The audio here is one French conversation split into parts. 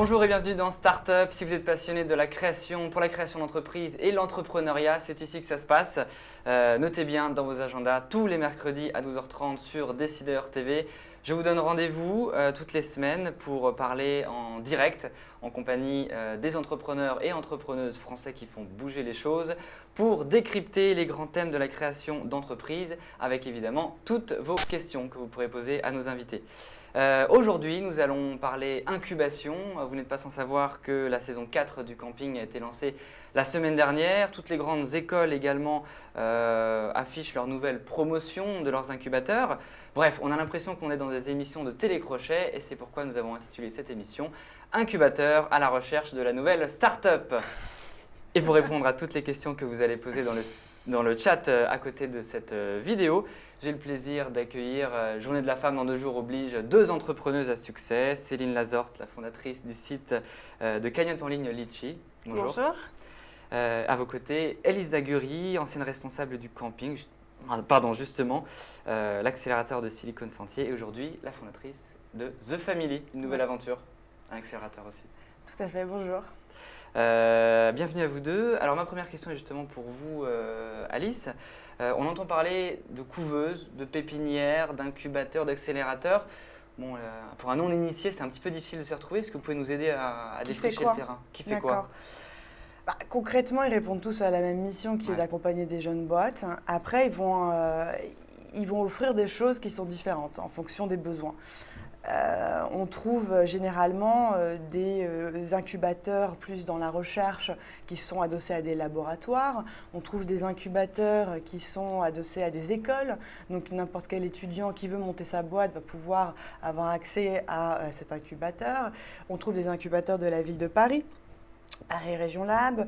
Bonjour et bienvenue dans Startup. Si vous êtes passionné de la création, pour la création d'entreprise et l'entrepreneuriat, c'est ici que ça se passe. Notez bien dans vos agendas tous les mercredis à 12h30 sur Décideur TV. Je vous donne rendez-vous toutes les semaines pour parler en direct en compagnie des entrepreneurs et entrepreneuses français qui font bouger les choses pour décrypter les grands thèmes de la création d'entreprise avec évidemment toutes vos questions que vous pourrez poser à nos invités. Aujourd'hui, nous allons parler incubation. Vous n'êtes pas sans savoir que la saison 4 du camping a été lancée la semaine dernière. Toutes les grandes écoles également affichent leur nouvelle promotion de leurs incubateurs. Bref, on a l'impression qu'on est dans des émissions de télécrochet et c'est pourquoi nous avons intitulé cette émission « Incubateur à la recherche de la nouvelle start-up ». Et pour répondre à toutes les questions que vous allez poser dans le chat à côté de cette vidéo, j'ai le plaisir d'accueillir Journée de la femme en 2 jours oblige, 2 entrepreneuses à succès. Céline Lazorte, la fondatrice du site de cagnotte en ligne Litchi. Bonjour. Bonjour. À vos côtés, Élise Zaguri, ancienne responsable du camping, justement, l'accélérateur de Silicon Sentier et aujourd'hui la fondatrice de The Family, une nouvelle aventure, un accélérateur aussi. Tout à fait, bonjour. Bienvenue à vous deux. Alors ma première question est justement pour vous, Alice. On entend parler de couveuses, de pépinières, d'incubateurs, d'accélérateurs. Bon, pour un non-initié, c'est un petit peu difficile de s'y retrouver. Est-ce que vous pouvez nous aider à défricher le terrain? Qui fait quoi? Concrètement, ils répondent tous à la même mission qui est d'accompagner des jeunes boîtes. Après, ils vont offrir des choses qui sont différentes en fonction des besoins. On trouve généralement des incubateurs plus dans la recherche qui sont adossés à des laboratoires. On trouve des incubateurs qui sont adossés à des écoles. Donc n'importe quel étudiant qui veut monter sa boîte va pouvoir avoir accès à cet incubateur. On trouve des incubateurs de la ville de Paris, Paris Région Lab.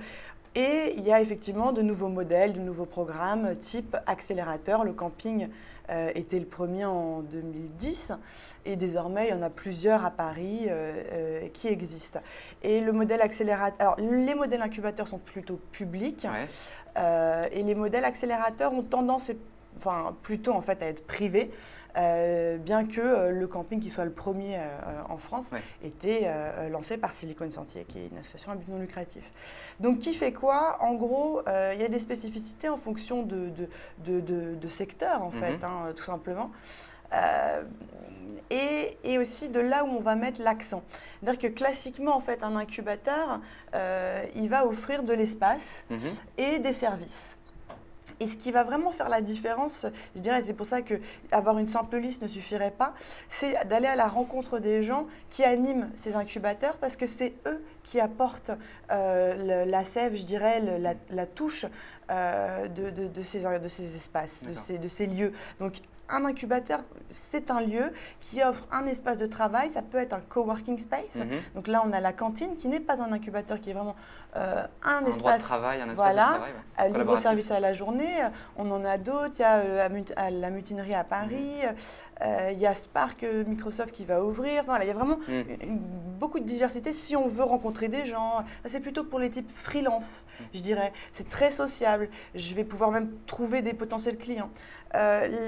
Et il y a effectivement de nouveaux modèles, de nouveaux programmes type accélérateur. Le camping était le premier en 2010 et désormais il y en a plusieurs à Paris qui existent. Et le modèle accélérateur, alors les modèles incubateurs sont plutôt publics et les modèles accélérateurs ont tendance plutôt en fait à être privés, bien que le camping qui soit le premier en France était lancé par Silicon Sentier, qui est une association à but non lucratif. Donc qui fait quoi? En gros, il y a des spécificités en fonction de secteurs en fait, tout simplement. Et aussi de là où on va mettre l'accent. C'est-à-dire que classiquement, en fait, un incubateur, il va offrir de l'espace et des services. Et ce qui va vraiment faire la différence, je dirais, c'est pour ça qu'avoir une simple liste ne suffirait pas, c'est d'aller à la rencontre des gens qui animent ces incubateurs parce que c'est eux qui apportent la sève, je dirais, la touche de ces espaces, de ces lieux. Donc, un incubateur, c'est un lieu qui offre un espace de travail. Ça peut être un coworking space. Donc là, on a la cantine qui n'est pas un incubateur, qui est vraiment un espace de travail, un espace de travail, libre service à la journée. On en a d'autres. Il y a la mutinerie à Paris. Il y a Spark Microsoft qui va ouvrir. Enfin, il y a vraiment beaucoup de diversité si on veut rencontrer des gens. C'est plutôt pour les types freelance, je dirais. C'est très sociable. Je vais pouvoir même trouver des potentiels clients.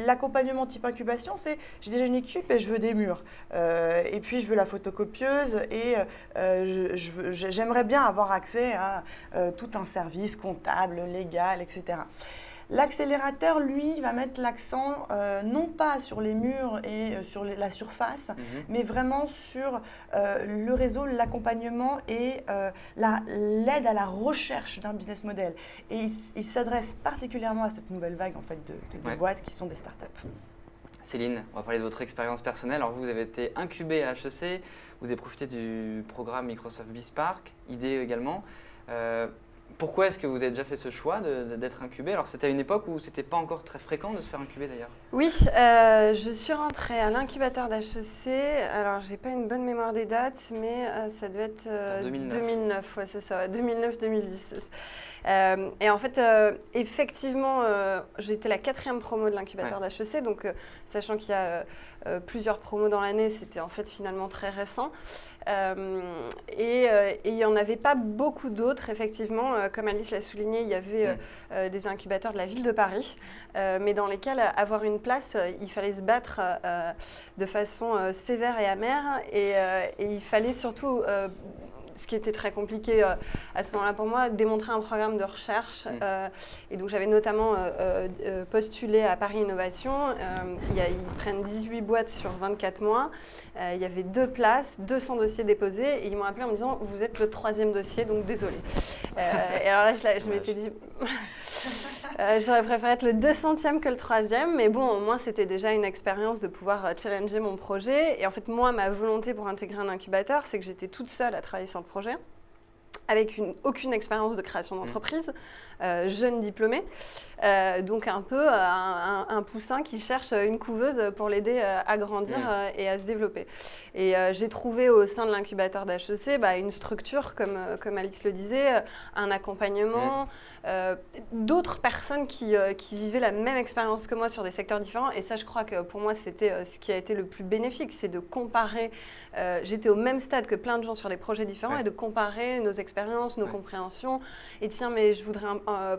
L'accompagnement type incubation, c'est j'ai déjà une équipe et je veux des murs. Et puis je veux la photocopieuse et j'aimerais bien avoir accès à tout un service comptable, légal, etc. L'accélérateur, lui, va mettre l'accent non pas sur les murs et sur la surface, mais vraiment sur le réseau, l'accompagnement et l'aide à la recherche d'un business model. Et il s'adresse particulièrement à cette nouvelle vague en fait, de boîtes qui sont des startups. Céline, on va parler de votre expérience personnelle. Alors vous avez été incubée à HEC, vous avez profité du programme Microsoft BeSpark, IDE également. Pourquoi est-ce que vous avez déjà fait ce choix d'être incubé? Alors c'était à une époque où c'était pas encore très fréquent de se faire incuber d'ailleurs. Oui, je suis rentrée à l'incubateur d'HEC. Alors j'ai pas une bonne mémoire des dates, mais ça devait être 2009, ouais, c'est ça, 2009-2010. Et en fait, effectivement, j'étais la 4e promo de l'incubateur d'HEC, donc sachant qu'il y a plusieurs promos dans l'année, c'était en fait finalement très récent. Et il n'y en avait pas beaucoup d'autres, effectivement. Comme Alice l'a souligné, il y avait des incubateurs de la ville de Paris, mais dans lesquels avoir une place, il fallait se battre de façon sévère et amère. Et il fallait surtout, ce qui était très compliqué à ce moment-là pour moi, démontrer un programme de recherche. Et donc j'avais notamment postulé à Paris Innovation. Ils prennent 18 boîtes sur 24 mois. Il y avait 2 places, 200 dossiers déposés. Et ils m'ont appelé en me disant « Vous êtes le 3e dossier, donc désolé ». Et alors là, je m'étais dit j'aurais préféré être le 200e que le 3e. Mais bon, au moins, c'était déjà une expérience de pouvoir challenger mon projet. Et en fait, moi, ma volonté pour intégrer un incubateur, c'est que j'étais toute seule à travailler sur le projet, avec aucune expérience de création d'entreprise, jeune diplômée, donc un peu un poussin qui cherche une couveuse pour l'aider à grandir et à se développer. Et j'ai trouvé au sein de l'incubateur d'HEC une structure, comme Alice le disait, un accompagnement, d'autres personnes qui vivaient la même expérience que moi sur des secteurs différents. Et ça, je crois que pour moi, c'était ce qui a été le plus bénéfique, c'est de comparer. J'étais au même stade que plein de gens sur des projets différents et de comparer nos expériences, nos compréhensions. Et tiens, mais je voudrais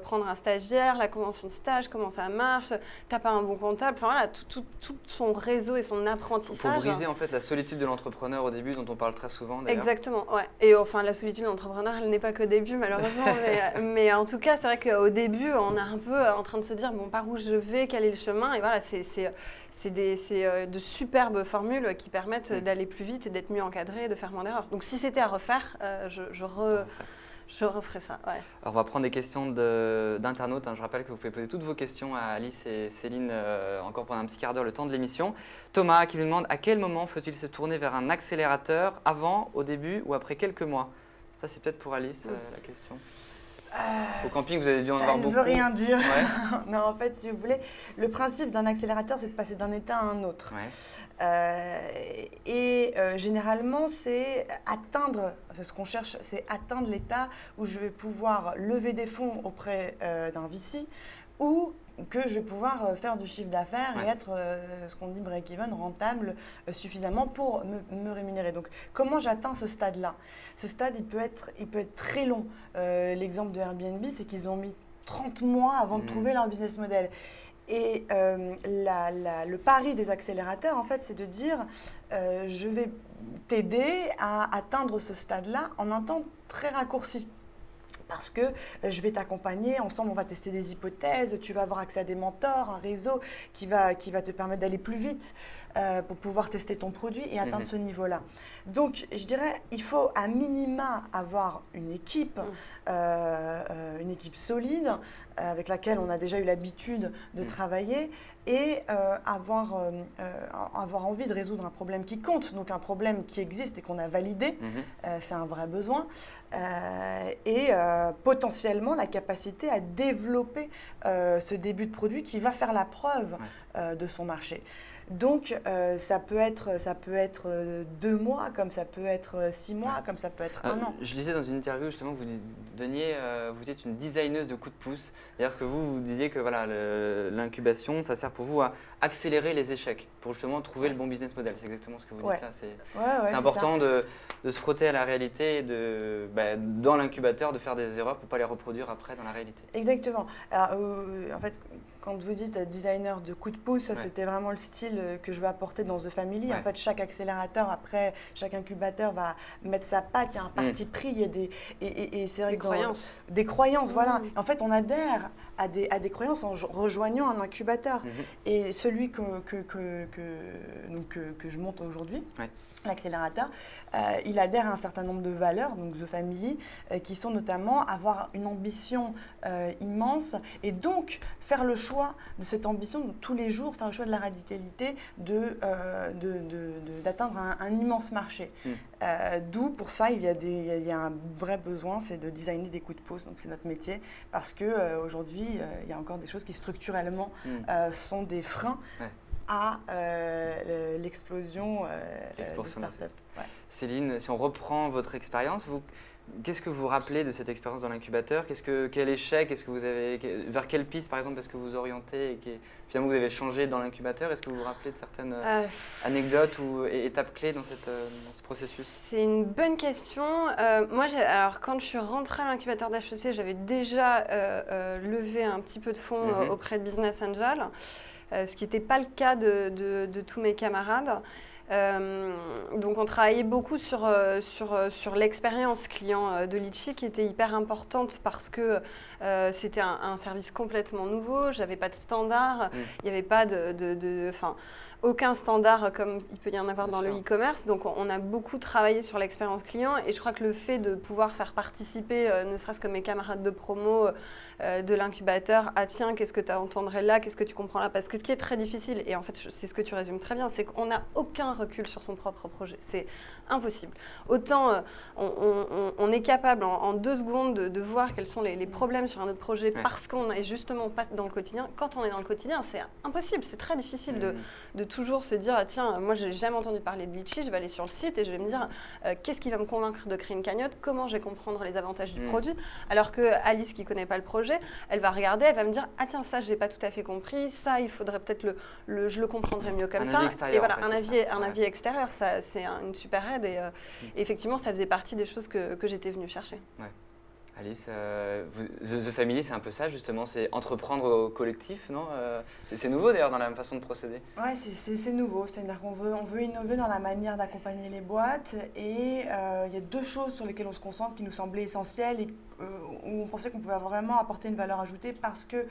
prendre un stagiaire, la convention de stage, comment ça marche, t'as pas un bon comptable, enfin voilà, tout son réseau et son apprentissage. Pour briser en fait la solitude de l'entrepreneur au début, dont on parle très souvent d'ailleurs. Exactement, ouais. Et enfin, la solitude de l'entrepreneur, elle n'est pas qu'au début malheureusement, mais en tout cas, c'est vrai qu'au début, on est un peu en train de se dire, bon, par où je vais, quel est le chemin, et voilà, c'est de superbes formules qui permettent d'aller plus vite et d'être mieux encadré, de faire moins d'erreurs. Donc si c'était à refaire, je referai ça, ouais. Alors on va prendre des questions d'internautes. Je rappelle que vous pouvez poser toutes vos questions à Alice et Céline encore pendant un petit quart d'heure, le temps de l'émission. Thomas qui nous demande à quel moment faut-il se tourner vers un accélérateur, avant, au début ou après quelques mois? Ça c'est peut-être pour Alice la question. Au camping, vous avez dû en avoir beaucoup. Ça ne veut rien dire. Ouais. Non, en fait, si vous voulez, le principe d'un accélérateur, c'est de passer d'un état à un autre. Ouais. Généralement, c'est atteindre, ce qu'on cherche, c'est atteindre l'état où je vais pouvoir lever des fonds auprès d'un VC ou que je vais pouvoir faire du chiffre d'affaires et être ce qu'on dit break-even, rentable suffisamment pour me rémunérer. Donc, comment j'atteins ce stade-là? Ce stade, il peut être très long. L'exemple de Airbnb, c'est qu'ils ont mis 30 mois avant de trouver leur business model. Et le pari des accélérateurs, en fait, c'est de dire je vais t'aider à atteindre ce stade-là en un temps très raccourci. Parce que je vais t'accompagner, ensemble on va tester des hypothèses, tu vas avoir accès à des mentors, un réseau qui va te permettre d'aller plus vite pour pouvoir tester ton produit et atteindre ce niveau-là. Donc je dirais, il faut à minima avoir une équipe solide avec laquelle on a déjà eu l'habitude de travailler et avoir envie de résoudre un problème qui compte, donc un problème qui existe et qu'on a validé, c'est un vrai besoin, et potentiellement la capacité à développer ce début de produit qui va faire la preuve de son marché. Donc, ça peut être 2 mois, comme ça peut être 6 mois, comme ça peut être 1 an. Je lisais dans une interview justement que vous êtes une designeuse de coups de pouce. C'est-à-dire que vous disiez que voilà, l'incubation, ça sert pour vous à accélérer les échecs, pour justement trouver le bon business model. C'est exactement ce que vous dites là. C'est important de se frotter à la réalité et dans l'incubateur, de faire des erreurs pour ne pas les reproduire après dans la réalité. Exactement. Alors, en fait, quand vous dites designer de coup de pouce, c'était vraiment le style que je veux apporter dans The Family. En fait, chaque accélérateur, après, chaque incubateur va mettre sa patte, il y a un parti pris, il y a c'est vrai des croyances, voilà. En fait, on adhère à des croyances en rejoignant un incubateur. Et celui que je monte aujourd'hui, l'accélérateur, il adhère à un certain nombre de valeurs, donc The Family, qui sont notamment avoir une ambition immense et donc faire le choix de cette ambition tous les jours, faire le choix de la radicalité, d'atteindre un immense marché. D'où pour ça il y a un vrai besoin, c'est de designer des coups de pouce, donc c'est notre métier, parce qu'aujourd'hui il y a encore des choses qui structurellement sont des freins à l'explosion des startups. Céline, si on reprend votre expérience, qu'est-ce que vous rappelez de cette expérience dans l'incubateur? Quel échec vers quelle piste par exemple est-ce que vous orientez et finalement vous avez changé dans l'incubateur? Est-ce que vous vous rappelez de certaines anecdotes ou étapes clés dans ce processus? C'est une bonne question. Moi, alors quand je suis rentrée à l'incubateur d'HEC, j'avais déjà levé un petit peu de fonds auprès de Business Angel, ce qui n'était pas le cas de tous mes camarades. Donc on travaillait beaucoup sur l'expérience client de Litchi qui était hyper importante parce que c'était un service complètement nouveau, j'avais pas de standard, il n'y avait pas aucun standard comme il peut y en avoir dans le e-commerce. Donc on a beaucoup travaillé sur l'expérience client et je crois que le fait de pouvoir faire participer ne serait-ce que mes camarades de promo de l'incubateur, ah tiens, qu'est-ce que tu entendrais là, qu'est-ce que tu comprends là, parce que ce qui est très difficile, et en fait c'est ce que tu résumes très bien, c'est qu'on n'a aucun recul sur son propre projet, c'est impossible. Autant on est capable en 2 secondes de voir quels sont les problèmes sur un autre projet parce qu'on est justement pas dans le quotidien. Quand on est dans le quotidien, c'est impossible, c'est très difficile de toujours se dire, ah, tiens, moi j'ai jamais entendu parler de Litchi, je vais aller sur le site et je vais me dire qu'est-ce qui va me convaincre de créer une cagnotte, comment je vais comprendre les avantages du produit, alors que Alice qui connaît pas le projet, elle va regarder, elle va me dire, ah tiens, ça j'ai pas tout à fait compris, ça il faudrait peut-être je le comprendrais mieux comme ça. Et voilà, un avis extérieur, ça c'est une super aide et effectivement ça faisait partie des choses que j'étais venue chercher. Ouais. Alice, The Family, c'est un peu ça justement, c'est entreprendre au collectif, non? C'est nouveau d'ailleurs dans la façon de procéder. Oui, c'est nouveau, c'est-à-dire qu'on veut innover dans la manière d'accompagner les boîtes et il y a 2 choses sur lesquelles on se concentre qui nous semblaient essentielles et où on pensait qu'on pouvait vraiment apporter une valeur ajoutée parce que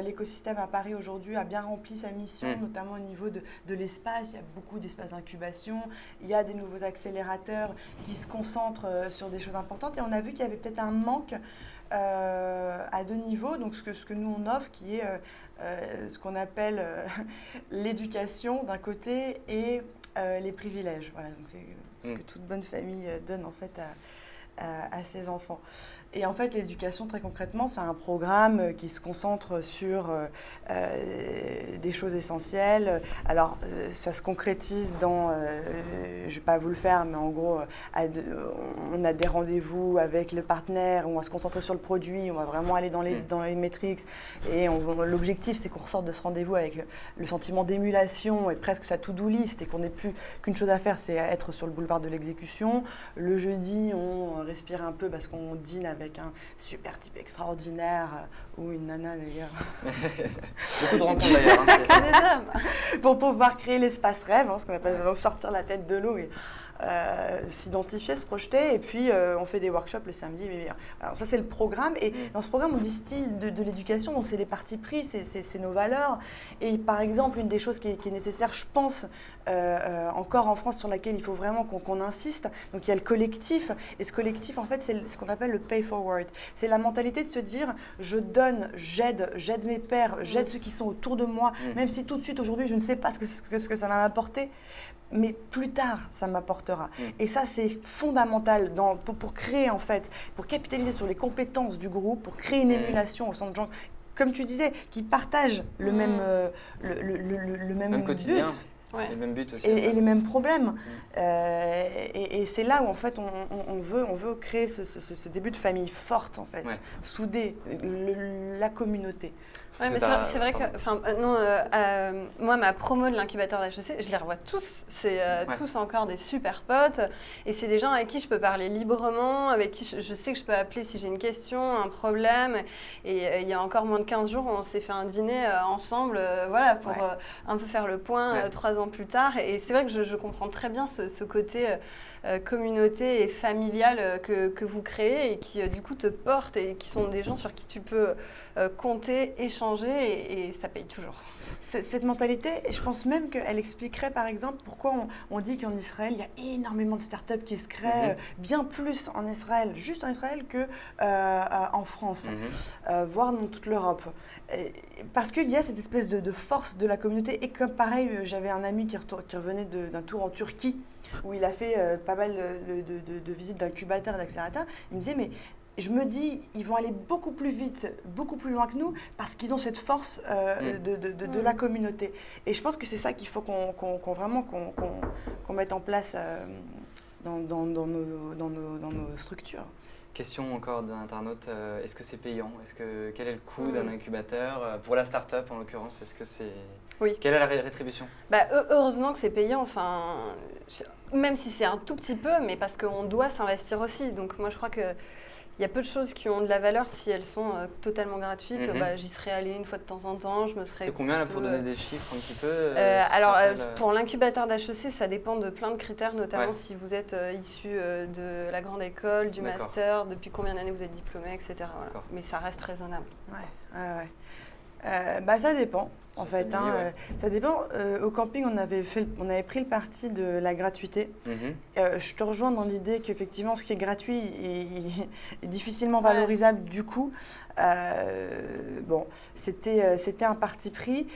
l'écosystème à Paris aujourd'hui a bien rempli sa mission, notamment au niveau de l'espace. Il y a beaucoup d'espaces d'incubation, il y a des nouveaux accélérateurs qui se concentrent sur des choses importantes et on a vu qu'il y avait peut-être un manque à 2 niveaux, donc ce que nous on offre qui est ce qu'on appelle l'éducation d'un côté et les privilèges. Voilà, donc c'est ce que toute bonne famille donne en fait à ses enfants. Et en fait, l'éducation, très concrètement, c'est un programme qui se concentre sur des choses essentielles. Alors, ça se concrétise dans, je ne vais pas vous le faire, mais en gros, on a des rendez-vous avec le partenaire, on va se concentrer sur le produit, on va vraiment aller dans les métriques. Et l'objectif, c'est qu'on ressorte de ce rendez-vous avec le sentiment d'émulation et presque sa to-do list et qu'on n'ait plus qu'une chose à faire, c'est être sur le boulevard de l'exécution. Le jeudi, on respire un peu parce qu'on dîne avec un super type extraordinaire ou une nana d'ailleurs. Beaucoup de rencontres d'ailleurs. C'est des hommes. Pour pouvoir créer l'espace rêve, ce qu'on appelle sortir la tête de l'eau et s'identifier, se projeter. Et puis on fait des workshops le samedi. Alors ça c'est le programme. Et dans ce programme on distille de l'éducation, donc c'est des partis pris, c'est nos valeurs. Et par exemple une des choses qui est nécessaire, je pense, encore en France sur laquelle il faut vraiment qu'on insiste, donc il y a le collectif. Et ce collectif en fait c'est ce qu'on appelle le pay forward. C'est la mentalité de se dire je donne, j'aide mes pairs, j'aide ceux qui sont autour de moi, même si tout de suite aujourd'hui je ne sais pas ce que ça va m'apporter. Mais plus tard, ça m'apportera. Et ça, c'est fondamental pour créer, en fait, pour capitaliser sur les compétences du groupe, pour créer une émulation au sein de gens, comme tu disais, qui partagent le même quotidien. but. Ouais. Les mêmes buts aussi. Et les mêmes problèmes. Et c'est là où, en fait, on veut créer ce début de famille forte, en fait, soudée, la communauté. Oui, mais c'est vrai que, moi, ma promo de l'incubateur d'HEC, je les revois tous. C'est tous encore des super potes. Et c'est des gens avec qui je peux parler librement, avec qui je sais que je peux appeler si j'ai une question, un problème. Et il y a encore moins de 15 jours, on s'est fait un dîner ensemble, pour un peu faire le point 3 ans plus tard. Et c'est vrai que je comprends très bien ce côté communauté et familial que vous créez et qui, du coup, te portent et qui sont des gens sur qui tu peux compter, échanger et ça paye toujours. Cette mentalité, je pense même qu'elle expliquerait par exemple pourquoi on dit qu'en Israël, il y a énormément de startups qui se créent bien plus en Israël, juste en Israël qu'en France, voire dans toute l'Europe. Parce qu'il y a cette espèce de force de la communauté et comme pareil, j'avais un ami qui revenait d'un tour en Turquie où il a fait pas mal de visites d'incubateurs et d'accélérateurs. Il me disait mais je me dis, ils vont aller beaucoup plus vite, beaucoup plus loin que nous, parce qu'ils ont cette force de la communauté. Et je pense que c'est ça qu'il faut qu'on mette en place dans nos structures. Question encore d'un internaute, est-ce que c'est payant? Quel est le coût d'un incubateur pour la start-up en l'occurrence? Est-ce que c'est... Oui. Quelle est la rétribution? Heureusement que c'est payant, enfin, même si c'est un tout petit peu, mais parce qu'on doit s'investir aussi. Donc moi je crois qu'il y a peu de choses qui ont de la valeur si elles sont totalement gratuites. J'y serais allée une fois de temps en temps, je me serais... C'est combien là pour donner des chiffres un petit peu pour l'incubateur d'HEC, ça dépend de plein de critères, notamment si vous êtes issu de la grande école, du master, depuis combien d'années vous êtes diplômé, etc. Voilà. Mais ça reste raisonnable. Ça dépend. En fait, ça dépend. Au camping, on avait pris le parti de la gratuité. Je te rejoins dans l'idée qu'effectivement, ce qui est gratuit est difficilement valorisable du coup. C'était un parti pris.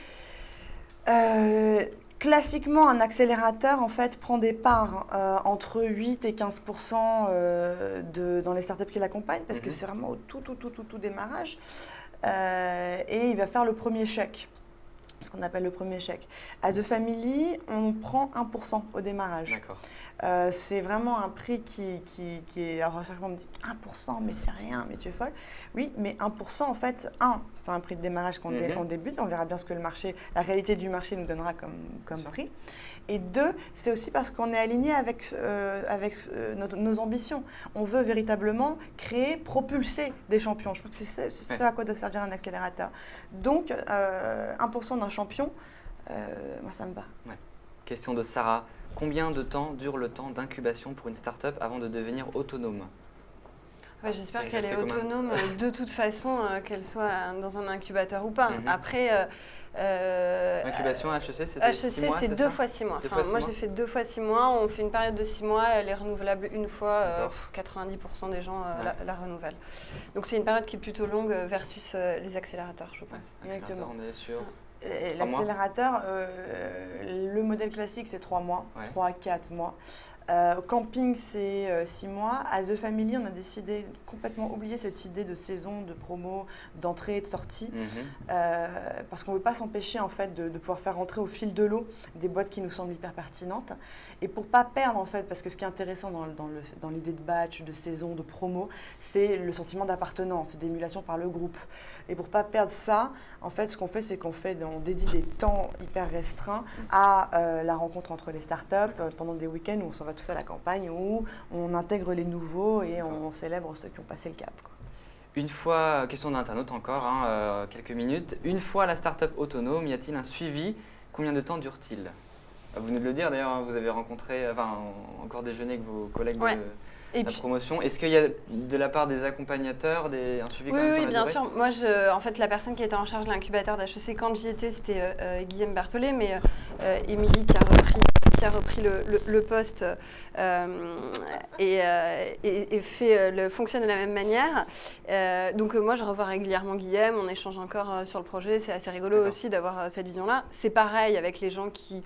Classiquement, un accélérateur en fait prend des parts entre 8 et 15% dans les startups qui l'accompagnent parce que c'est vraiment au tout démarrage. Et il va faire le premier chèque. Ce qu'on appelle le premier chèque. À The Family, on prend 1% au démarrage. D'accord. C'est vraiment un prix qui est... Alors à chaque fois, on me dit 1%, mais c'est rien, mais tu es folle. Oui, mais 1%, en fait, c'est un prix de démarrage qu'on débute. On verra bien ce que la réalité du marché nous donnera comme prix. Et 2, c'est aussi parce qu'on est aligné avec nos ambitions. On veut véritablement créer, propulser des champions. Je pense que c'est ce à quoi doit servir un accélérateur. Donc, 1% d'un champion, moi, ça me va. Ouais. Question de Sarah. Combien de temps dure le temps d'incubation pour une start-up avant de devenir autonome? J'espère qu'elle est autonome de toute façon, qu'elle soit dans un incubateur ou pas. Après... Incubation HEC, c'était 6 mois, c'est 2 fois 6 mois. Moi, j'ai fait 2 fois 6 mois. On fait une période de 6 mois. Elle est renouvelable une fois. 90% des gens la renouvellent. Donc, c'est une période qui est plutôt longue versus les accélérateurs, je pense. Exactement. On est sur... L'accélérateur, le modèle classique, c'est 3 mois, 3 à 4 mois. Camping, c'est 6 mois. À The Family, on a décidé de complètement oublier cette idée de saison, de promo, d'entrée et de sortie. Parce qu'on ne veut pas s'empêcher en fait, de pouvoir faire rentrer au fil de l'eau des boîtes qui nous semblent hyper pertinentes. Et pour ne pas perdre, en fait, parce que ce qui est intéressant dans l'idée de batch, de saison, de promo, c'est le sentiment d'appartenance, c'est d'émulation par le groupe. Et pour ne pas perdre ça, en fait, ce qu'on fait, c'est qu'on dédie des temps hyper restreints à la rencontre entre les startups pendant des week-ends où on s'en va tous à la campagne, où on intègre les nouveaux et on célèbre ceux qui ont passé le cap, quoi. Une fois, question d'internaute encore, quelques minutes. Une fois la start-up autonome, y a-t-il un suivi? Combien de temps dure-t-il? Vous venez de le dire d'ailleurs, vous avez rencontré, encore déjeuné avec vos collègues de la promotion. Est-ce qu'il y a de la part des accompagnateurs un suivi Oui, bien sûr. Moi, en fait, la personne qui était en charge de l'incubateur d'HEC quand j'y étais, c'était Guillaume Berthollet, mais Émilie qui a repris le poste et fonctionne de la même manière. Donc moi, je revois régulièrement Guillaume, on échange encore sur le projet. C'est assez rigolo aussi d'avoir cette vision-là. C'est pareil avec les gens qui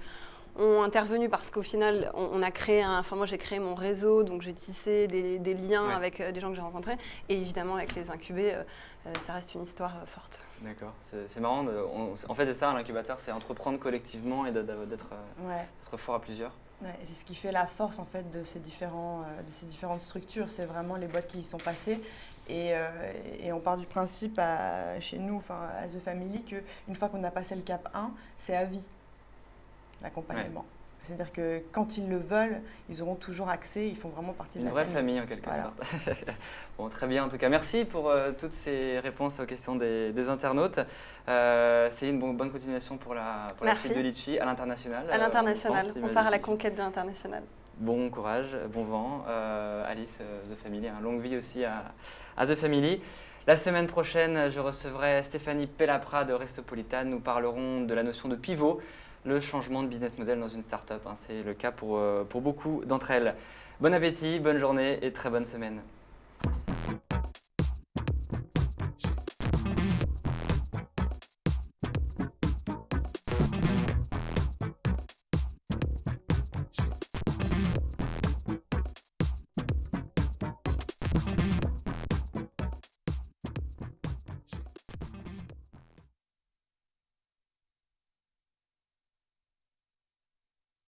ont intervenu parce qu'au final, on a créé moi j'ai créé mon réseau, donc j'ai tissé des liens avec des gens que j'ai rencontrés. Et évidemment, avec les incubés, ça reste une histoire forte. D'accord, c'est marrant. En fait, c'est ça, l'incubateur, c'est entreprendre collectivement et d'être fort à plusieurs. Ouais, c'est ce qui fait la force en fait de ces différentes structures. C'est vraiment les boîtes qui y sont passées. Et on part du principe chez nous, à The Family, qu'une fois qu'on a passé le cap 1, c'est à vie. L'accompagnement. C'est-à-dire que quand ils le veulent, ils auront toujours accès, ils font vraiment partie de la famille. Une vraie famille en quelque sorte. Bon, très bien en tout cas. Merci pour toutes ces réponses aux questions des internautes. C'est une bonne continuation pour la suite de Litchi à l'international. À l'international, on part à la conquête de l'international. Bon courage, bon vent. Alice, The Family, longue vie aussi à The Family. La semaine prochaine, je recevrai Stéphanie Pellapra de Restopolitan. Nous parlerons de la notion de pivot, le changement de business model dans une start-up. C'est le cas pour beaucoup d'entre elles. Bon appétit, bonne journée et très bonne semaine.